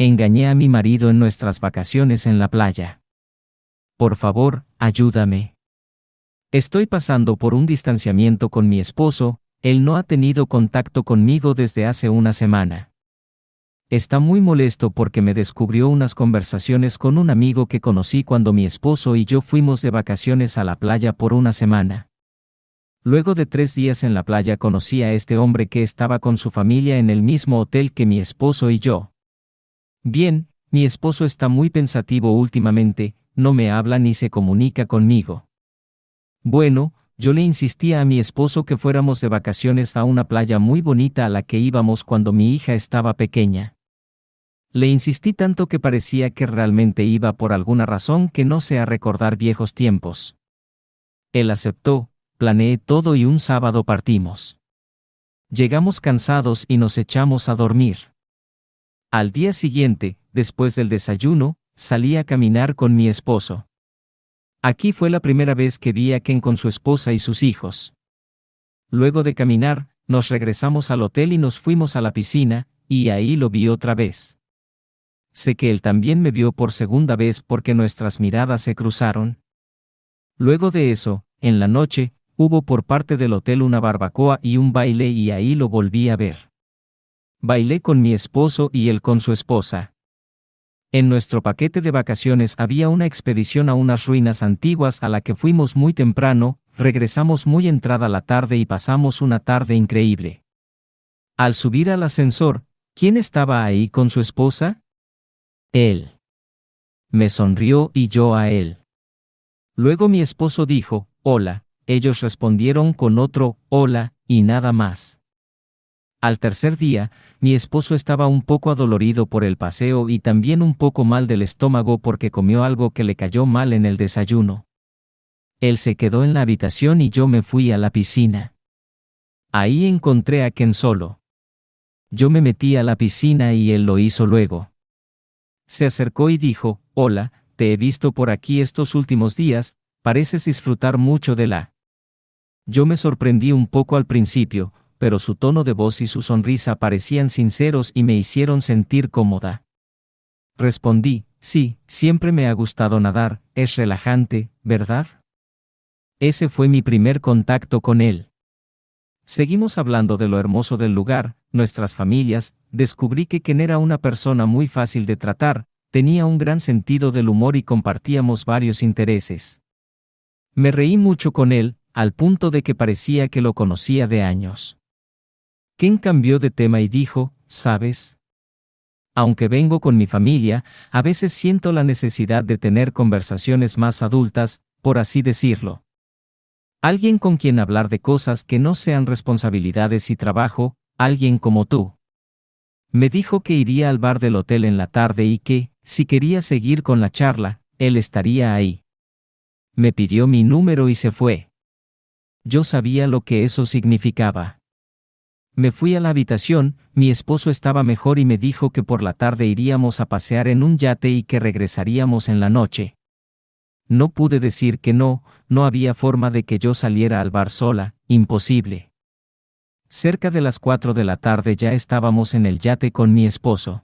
Engañé a mi marido en nuestras vacaciones en la playa. Por favor, ayúdame. Estoy pasando por un distanciamiento con mi esposo, él no ha tenido contacto conmigo desde hace una semana. Está muy molesto porque me descubrió unas conversaciones con un amigo que conocí cuando mi esposo y yo fuimos de vacaciones a la playa por una semana. Luego de 3 días en la playa conocí a este hombre que estaba con su familia en el mismo hotel que mi esposo y yo. Bien, mi esposo está muy pensativo últimamente, no me habla ni se comunica conmigo. Bueno, yo le insistía a mi esposo que fuéramos de vacaciones a una playa muy bonita a la que íbamos cuando mi hija estaba pequeña. Le insistí tanto que parecía que realmente iba por alguna razón que no sea recordar viejos tiempos. Él aceptó, planeé todo y un sábado partimos. Llegamos cansados y nos echamos a dormir. Al día siguiente, después del desayuno, salí a caminar con mi esposo. Aquí fue la primera vez que vi a Ken con su esposa y sus hijos. Luego de caminar, nos regresamos al hotel y nos fuimos a la piscina, y ahí lo vi otra vez. Sé que él también me vio por segunda vez porque nuestras miradas se cruzaron. Luego de eso, en la noche, hubo por parte del hotel una barbacoa y un baile y ahí lo volví a ver. Bailé con mi esposo y él con su esposa. En nuestro paquete de vacaciones había una expedición a unas ruinas antiguas a la que fuimos muy temprano, regresamos muy entrada la tarde y pasamos una tarde increíble. Al subir al ascensor, ¿quién estaba ahí con su esposa? Él. Me sonrió y yo a él. Luego mi esposo dijo, hola, ellos respondieron con otro, hola, y nada más. Al tercer día, mi esposo estaba un poco adolorido por el paseo y también un poco mal del estómago porque comió algo que le cayó mal en el desayuno. Él se quedó en la habitación y yo me fui a la piscina. Ahí encontré a Ken solo. Yo me metí a la piscina y él lo hizo luego. Se acercó y dijo, hola, te he visto por aquí estos últimos días, pareces disfrutar mucho de la. Yo me sorprendí un poco al principio, pero su tono de voz y su sonrisa parecían sinceros y me hicieron sentir cómoda. Respondí, sí, siempre me ha gustado nadar, es relajante, ¿verdad? Ese fue mi primer contacto con él. Seguimos hablando de lo hermoso del lugar, nuestras familias, descubrí que Ken era una persona muy fácil de tratar, tenía un gran sentido del humor y compartíamos varios intereses. Me reí mucho con él, al punto de que parecía que lo conocía de años. Ken cambió de tema y dijo, ¿sabes? Aunque vengo con mi familia, a veces siento la necesidad de tener conversaciones más adultas, por así decirlo. Alguien con quien hablar de cosas que no sean responsabilidades y trabajo, alguien como tú. Me dijo que iría al bar del hotel en la tarde y que, si quería seguir con la charla, él estaría ahí. Me pidió mi número y se fue. Yo sabía lo que eso significaba. Me fui a la habitación, mi esposo estaba mejor y me dijo que por la tarde iríamos a pasear en un yate y que regresaríamos en la noche. No pude decir que no, no había forma de que yo saliera al bar sola, imposible. Cerca de las 4 de la tarde ya estábamos en el yate con mi esposo.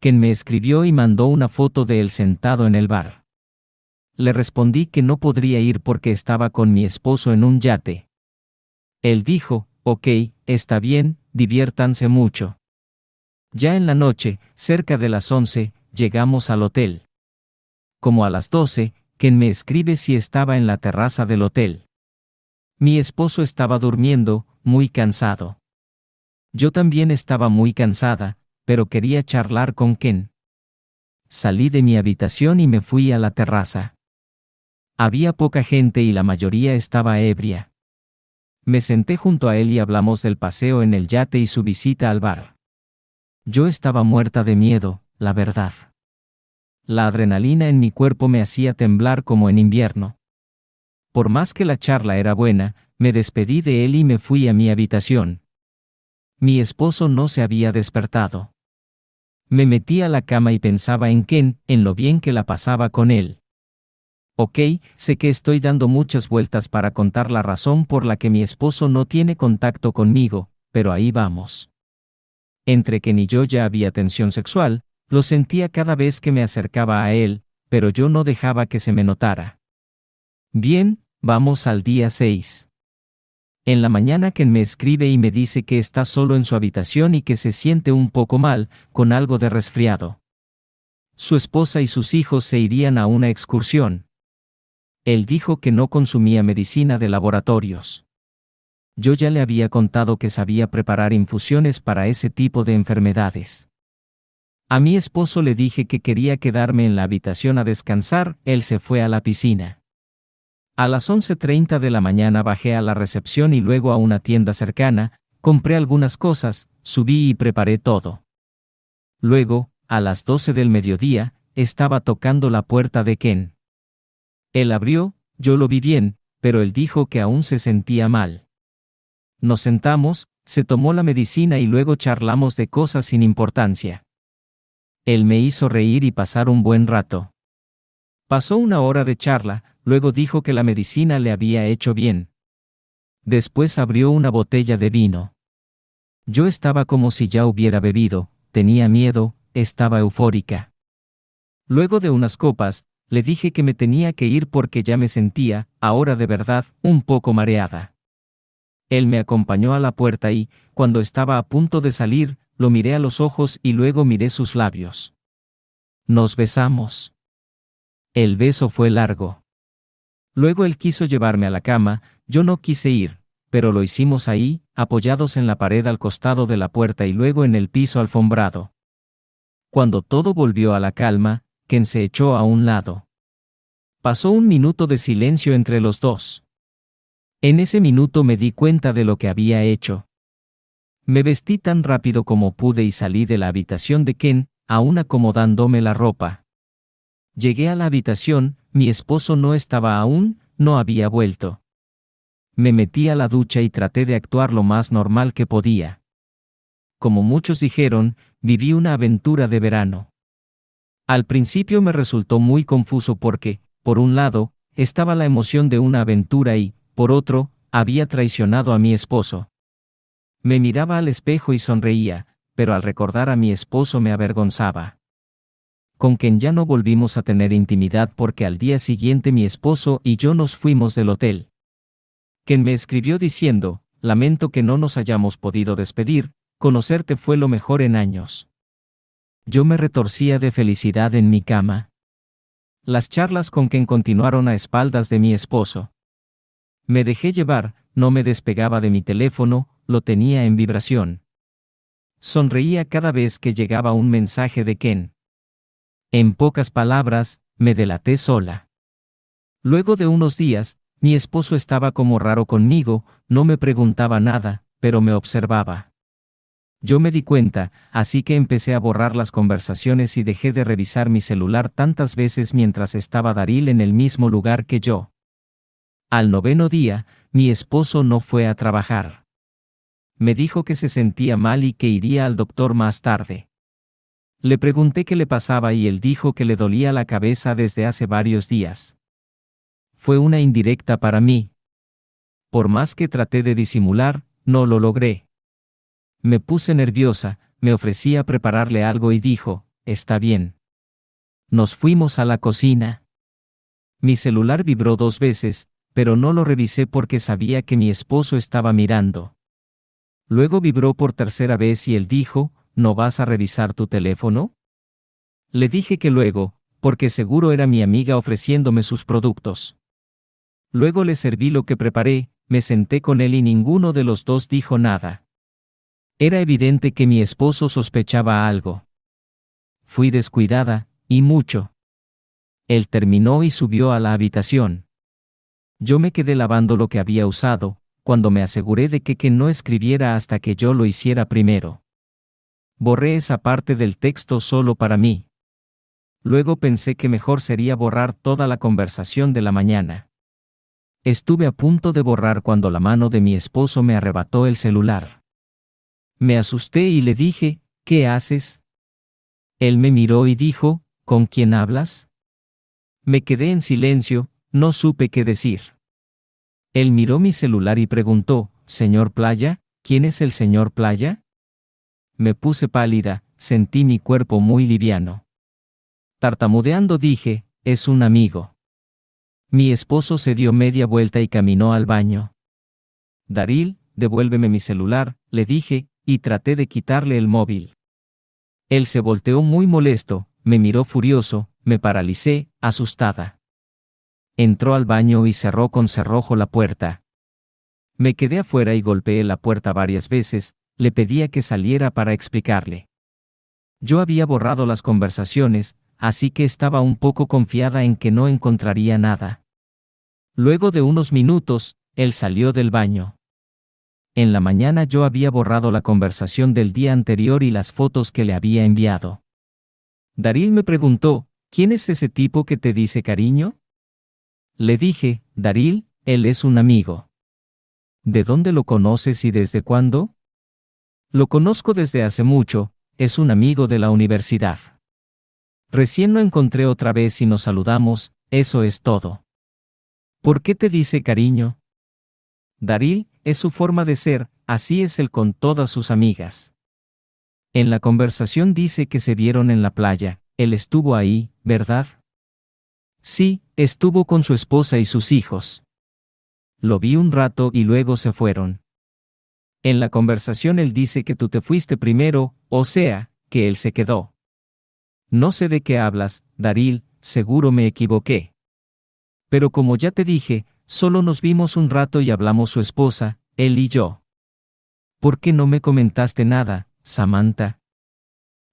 Ken me escribió y mandó una foto de él sentado en el bar. Le respondí que no podría ir porque estaba con mi esposo en un yate. Él dijo, ok, está bien, diviértanse mucho. Ya en la noche, cerca de las 11, llegamos al hotel. Como a las 12, Ken me escribe si estaba en la terraza del hotel. Mi esposo estaba durmiendo, muy cansado. Yo también estaba muy cansada, pero quería charlar con Ken. Salí de mi habitación y me fui a la terraza. Había poca gente y la mayoría estaba ebria. Me senté junto a él y hablamos del paseo en el yate y su visita al bar. Yo estaba muerta de miedo, la verdad. La adrenalina en mi cuerpo me hacía temblar como en invierno. Por más que la charla era buena, me despedí de él y me fui a mi habitación. Mi esposo no se había despertado. Me metí a la cama y pensaba en Ken, en lo bien que la pasaba con él. Ok, sé que estoy dando muchas vueltas para contar la razón por la que mi esposo no tiene contacto conmigo, pero ahí vamos. Entre Ken y yo ya había tensión sexual, Lo sentía cada vez que me acercaba a él, pero yo no dejaba que se me notara. Bien, vamos al día 6. En la mañana Ken me escribe y me dice que está solo en su habitación y que se siente un poco mal, con algo de resfriado. Su esposa y sus hijos se irían a una excursión. Él dijo que no consumía medicina de laboratorios. Yo ya le había contado que sabía preparar infusiones para ese tipo de enfermedades. A mi esposo le dije que quería quedarme en la habitación a descansar, él se fue a la piscina. A las 11:30 de la mañana bajé a la recepción y luego a una tienda cercana, compré algunas cosas, subí y preparé todo. Luego, a las 12 del mediodía, estaba tocando la puerta de Ken. Él abrió, yo lo vi bien, pero él dijo que aún se sentía mal. Nos sentamos, se tomó la medicina y luego charlamos de cosas sin importancia. Él me hizo reír y pasar un buen rato. Pasó una hora de charla, luego dijo que la medicina le había hecho bien. Después abrió una botella de vino. Yo estaba como si ya hubiera bebido, tenía miedo, estaba eufórica. Luego de unas copas, le dije que me tenía que ir porque ya me sentía, ahora de verdad, un poco mareada. Él me acompañó a la puerta y, cuando estaba a punto de salir, lo miré a los ojos y luego miré sus labios. Nos besamos. El beso fue largo. Luego él quiso llevarme a la cama, yo no quise ir, pero lo hicimos ahí, apoyados en la pared al costado de la puerta y luego en el piso alfombrado. Cuando todo volvió a la calma, Ken se echó a un lado. Pasó un minuto de silencio entre los dos. En ese minuto me di cuenta de lo que había hecho. Me vestí tan rápido como pude y salí de la habitación de Ken, aún acomodándome la ropa. Llegué a la habitación, mi esposo no estaba aún, no había vuelto. Me metí a la ducha y traté de actuar lo más normal que podía. Como muchos dijeron, viví una aventura de verano. Al principio me resultó muy confuso porque, por un lado, estaba la emoción de una aventura y, por otro, había traicionado a mi esposo. Me miraba al espejo y sonreía, pero al recordar a mi esposo me avergonzaba. Con Ken ya no volvimos a tener intimidad porque al día siguiente mi esposo y yo nos fuimos del hotel. Ken me escribió diciendo, lamento que no nos hayamos podido despedir, conocerte fue lo mejor en años. Yo me retorcía de felicidad en mi cama. Las charlas con Ken continuaron a espaldas de mi esposo. Me dejé llevar, no me despegaba de mi teléfono, lo tenía en vibración. Sonreía cada vez que llegaba un mensaje de Ken. En pocas palabras, me delaté sola. Luego de unos días, mi esposo estaba como raro conmigo, no me preguntaba nada, pero me observaba. Yo me di cuenta, así que empecé a borrar las conversaciones y dejé de revisar mi celular tantas veces mientras estaba Daryl en el mismo lugar que yo. Al 9º día, mi esposo no fue a trabajar. Me dijo que se sentía mal y que iría al doctor más tarde. Le pregunté qué le pasaba y él dijo que le dolía la cabeza desde hace varios días. Fue una indirecta para mí. Por más que traté de disimular, no lo logré. Me puse nerviosa, me ofrecí a prepararle algo y dijo, está bien. Nos fuimos a la cocina. Mi celular vibró 2 veces, pero no lo revisé porque sabía que mi esposo estaba mirando. Luego vibró por 3ª vez y él dijo, ¿no vas a revisar tu teléfono? Le dije que luego, porque seguro era mi amiga ofreciéndome sus productos. Luego le serví lo que preparé, me senté con él y ninguno de los dos dijo nada. Era evidente que mi esposo sospechaba algo. Fui descuidada, y mucho. Él terminó y subió a la habitación. Yo me quedé lavando lo que había usado, cuando me aseguré de que no escribiera hasta que yo lo hiciera primero. Borré esa parte del texto solo para mí. Luego pensé que mejor sería borrar toda la conversación de la mañana. Estuve a punto de borrar cuando la mano de mi esposo me arrebató el celular. Me asusté y le dije, ¿qué haces? Él me miró y dijo, ¿con quién hablas? Me quedé en silencio, no supe qué decir. Él miró mi celular y preguntó, ¿Señor Playa? ¿Quién es el señor Playa? Me puse pálida, sentí mi cuerpo muy liviano. Tartamudeando dije, es un amigo. Mi esposo se dio media vuelta y caminó al baño. Daryl, devuélveme mi celular, le dije, y traté de quitarle el móvil. Él se volteó muy molesto, me miró furioso, me paralicé, asustada. Entró al baño y cerró con cerrojo la puerta. Me quedé afuera y golpeé la puerta varias veces, le pedía que saliera para explicarle. Yo había borrado las conversaciones, así que estaba un poco confiada en que no encontraría nada. Luego de unos minutos, él salió del baño. En la mañana yo había borrado la conversación del día anterior y las fotos que le había enviado. Daryl me preguntó, ¿quién es ese tipo que te dice cariño? Le dije, Daryl, él es un amigo. ¿De dónde lo conoces y desde cuándo? Lo conozco desde hace mucho, es un amigo de la universidad. Recién lo encontré otra vez y nos saludamos, eso es todo. ¿Por qué te dice cariño? Daryl, es su forma de ser, así es él con todas sus amigas. En la conversación dice que se vieron en la playa, él estuvo ahí, ¿verdad? Sí, estuvo con su esposa y sus hijos. Lo vi un rato y luego se fueron. En la conversación él dice que tú te fuiste primero, o sea, que él se quedó. No sé de qué hablas, Daryl, seguro me equivoqué. Pero como ya te dije, solo nos vimos un rato y hablamos su esposa, él y yo. ¿Por qué no me comentaste nada, Samantha?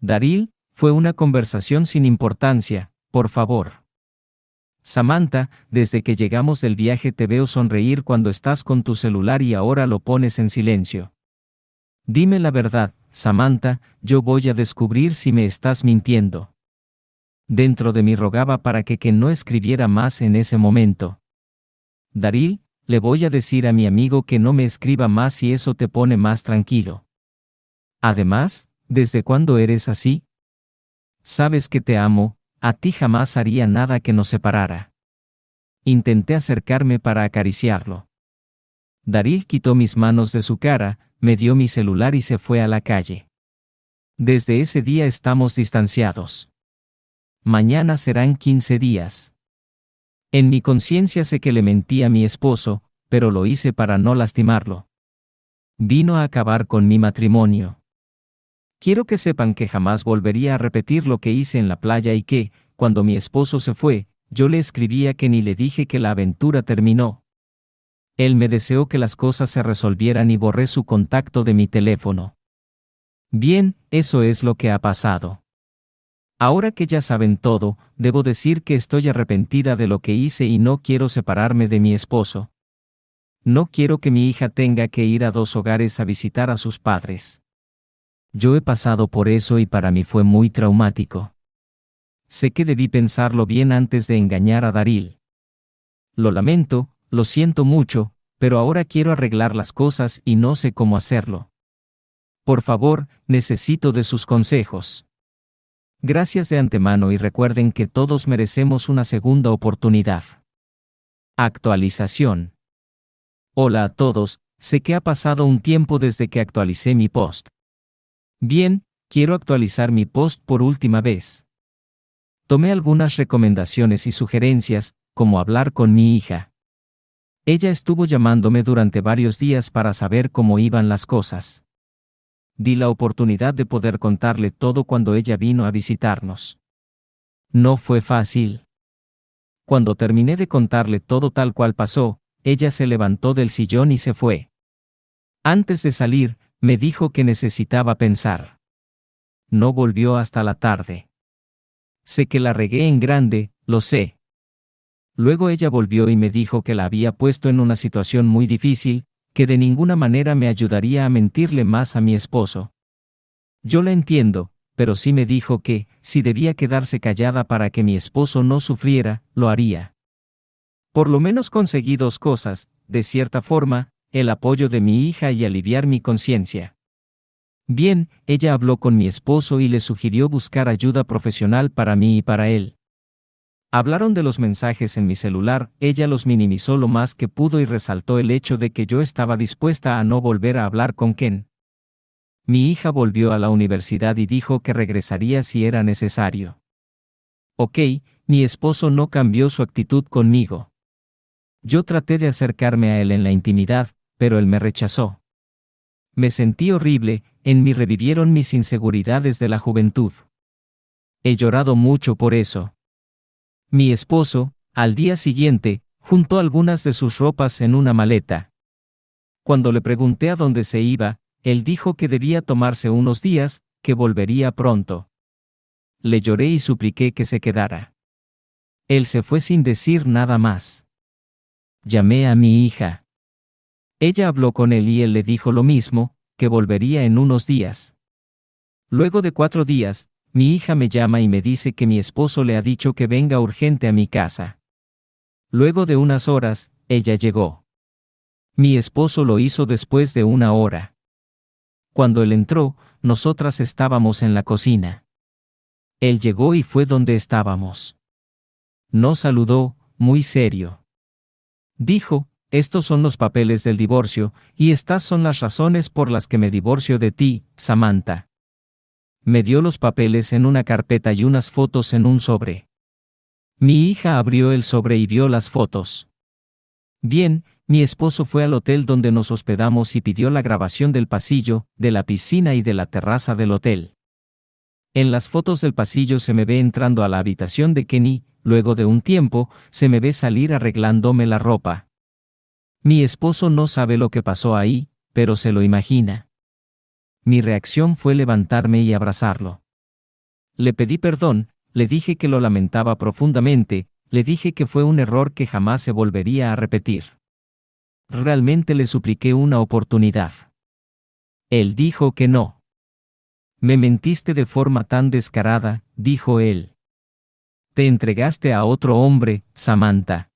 Daryl, fue una conversación sin importancia, por favor. Samantha, desde que llegamos del viaje te veo sonreír cuando estás con tu celular y ahora lo pones en silencio. Dime la verdad, Samantha, yo voy a descubrir si me estás mintiendo. Dentro de mí rogaba para que no escribiera más en ese momento. Daryl, le voy a decir a mi amigo que no me escriba más si eso te pone más tranquilo. Además, ¿desde cuándo eres así? Sabes que te amo, a ti jamás haría nada que nos separara. Intenté acercarme para acariciarlo. Daryl quitó mis manos de su cara, me dio mi celular y se fue a la calle. Desde ese día estamos distanciados. Mañana serán 15 días. En mi conciencia sé que le mentí a mi esposo, pero lo hice para no lastimarlo. Vino a acabar con mi matrimonio. Quiero que sepan que jamás volvería a repetir lo que hice en la playa y que, cuando mi esposo se fue, yo le escribía que ni le dije que la aventura terminó. Él me deseó que las cosas se resolvieran y borré su contacto de mi teléfono. Bien, eso es lo que ha pasado. Ahora que ya saben todo, debo decir que estoy arrepentida de lo que hice y no quiero separarme de mi esposo. No quiero que mi hija tenga que ir a 2 hogares a visitar a sus padres. Yo he pasado por eso y para mí fue muy traumático. Sé que debí pensarlo bien antes de engañar a Daryl. Lo lamento, lo siento mucho, pero ahora quiero arreglar las cosas y no sé cómo hacerlo. Por favor, necesito de sus consejos. Gracias de antemano y recuerden que todos merecemos una segunda oportunidad. Actualización. Hola a todos, sé que ha pasado un tiempo desde que actualicé mi post. Bien, quiero actualizar mi post por última vez. Tomé algunas recomendaciones y sugerencias, como hablar con mi hija. Ella estuvo llamándome durante varios días para saber cómo iban las cosas. Di la oportunidad de poder contarle todo cuando ella vino a visitarnos. No fue fácil. Cuando terminé de contarle todo tal cual pasó, ella se levantó del sillón y se fue. Antes de salir, me dijo que necesitaba pensar. No volvió hasta la tarde. Sé que la regué en grande, lo sé. Luego ella volvió y me dijo que la había puesto en una situación muy difícil, que de ninguna manera me ayudaría a mentirle más a mi esposo. Yo la entiendo, pero sí me dijo que, si debía quedarse callada para que mi esposo no sufriera, lo haría. Por lo menos conseguí 2 cosas, de cierta forma, el apoyo de mi hija y aliviar mi conciencia. Bien, ella habló con mi esposo y le sugirió buscar ayuda profesional para mí y para él. Hablaron de los mensajes en mi celular, ella los minimizó lo más que pudo y resaltó el hecho de que yo estaba dispuesta a no volver a hablar con Ken. Mi hija volvió a la universidad y dijo que regresaría si era necesario. Ok, mi esposo no cambió su actitud conmigo. Yo traté de acercarme a él en la intimidad, pero él me rechazó. Me sentí horrible, en mí revivieron mis inseguridades de la juventud. He llorado mucho por eso. Mi esposo, al día siguiente, juntó algunas de sus ropas en una maleta. Cuando le pregunté a dónde se iba, él dijo que debía tomarse unos días, que volvería pronto. Le lloré y supliqué que se quedara. Él se fue sin decir nada más. Llamé a mi hija. Ella habló con él y él le dijo lo mismo, que volvería en unos días. Luego de 4 días, mi hija me llama y me dice que mi esposo le ha dicho que venga urgente a mi casa. Luego de unas horas, ella llegó. Mi esposo lo hizo después de 1 hora. Cuando él entró, nosotras estábamos en la cocina. Él llegó y fue donde estábamos. Nos saludó, muy serio. Dijo, estos son los papeles del divorcio, y estas son las razones por las que me divorcio de ti, Samantha. Me dio los papeles en una carpeta y unas fotos en un sobre. Mi hija abrió el sobre y vio las fotos. Bien, mi esposo fue al hotel donde nos hospedamos y pidió la grabación del pasillo, de la piscina y de la terraza del hotel. En las fotos del pasillo se me ve entrando a la habitación de Kenny, luego de un tiempo, se me ve salir arreglándome la ropa. Mi esposo no sabe lo que pasó ahí, pero se lo imagina. Mi reacción fue levantarme y abrazarlo. Le pedí perdón, le dije que lo lamentaba profundamente, le dije que fue un error que jamás se volvería a repetir. Realmente le supliqué una oportunidad. Él dijo que no. Me mentiste de forma tan descarada, dijo él. Te entregaste a otro hombre, Samantha.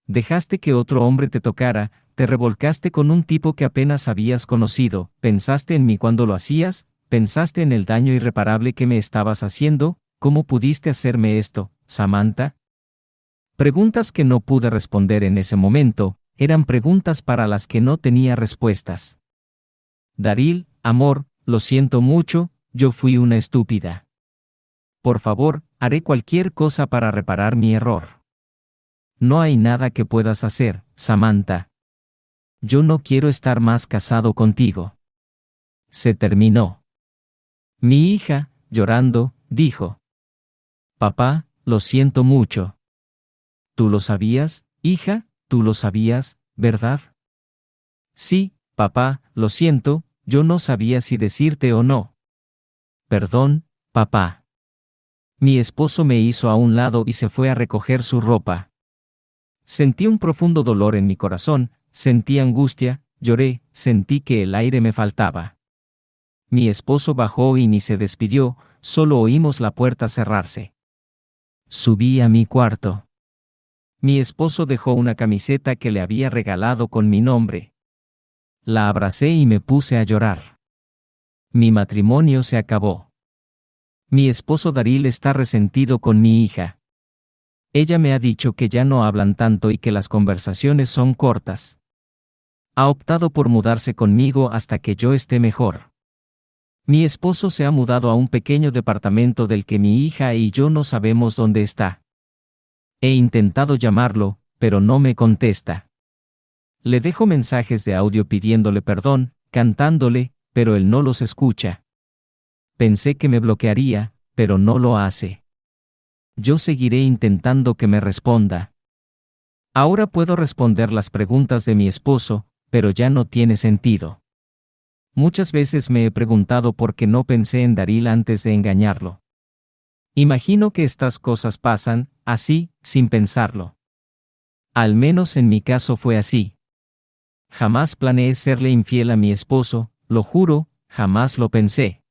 Dejaste que otro hombre te tocara, te revolcaste con un tipo que apenas habías conocido, pensaste en mí cuando lo hacías, pensaste en el daño irreparable que me estabas haciendo, ¿cómo pudiste hacerme esto, Samantha? Preguntas que no pude responder en ese momento, eran preguntas para las que no tenía respuestas. Daryl, amor, lo siento mucho, yo fui una estúpida. Por favor, haré cualquier cosa para reparar mi error. No hay nada que puedas hacer, Samantha. Yo no quiero estar más casado contigo. Se terminó. Mi hija, llorando, dijo: Papá, lo siento mucho. ¿Tú lo sabías, hija? ¿Tú lo sabías, verdad? Sí, papá, lo siento, yo no sabía si decirte o no. Perdón, papá. Mi esposo me hizo a un lado y se fue a recoger su ropa. Sentí un profundo dolor en mi corazón, sentí angustia, lloré, sentí que el aire me faltaba. Mi esposo bajó y ni se despidió, solo oímos la puerta cerrarse. Subí a mi cuarto. Mi esposo dejó una camiseta que le había regalado con mi nombre. La abracé y me puse a llorar. Mi matrimonio se acabó. Mi esposo Daryl está resentido con mi hija. Ella me ha dicho que ya no hablan tanto y que las conversaciones son cortas. Ha optado por mudarse conmigo hasta que yo esté mejor. Mi esposo se ha mudado a un pequeño departamento del que mi hija y yo no sabemos dónde está. He intentado llamarlo, pero no me contesta. Le dejo mensajes de audio pidiéndole perdón, cantándole, pero él no los escucha. Pensé que me bloquearía, pero no lo hace. Yo seguiré intentando que me responda. Ahora puedo responder las preguntas de mi esposo, pero ya no tiene sentido. Muchas veces me he preguntado por qué no pensé en Daryl antes de engañarlo. Imagino que estas cosas pasan, así, sin pensarlo. Al menos en mi caso fue así. Jamás planeé serle infiel a mi esposo, lo juro, jamás lo pensé.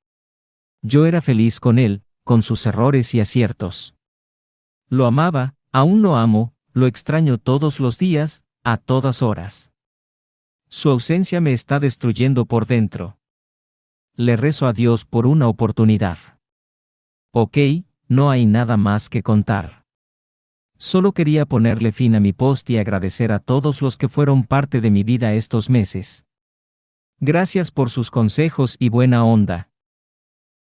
Yo era feliz con él, con sus errores y aciertos. Lo amaba, aún lo amo, lo extraño todos los días, a todas horas. Su ausencia me está destruyendo por dentro. Le rezo a Dios por una oportunidad. Ok, no hay nada más que contar. Solo quería ponerle fin a mi post y agradecer a todos los que fueron parte de mi vida estos meses. Gracias por sus consejos y buena onda.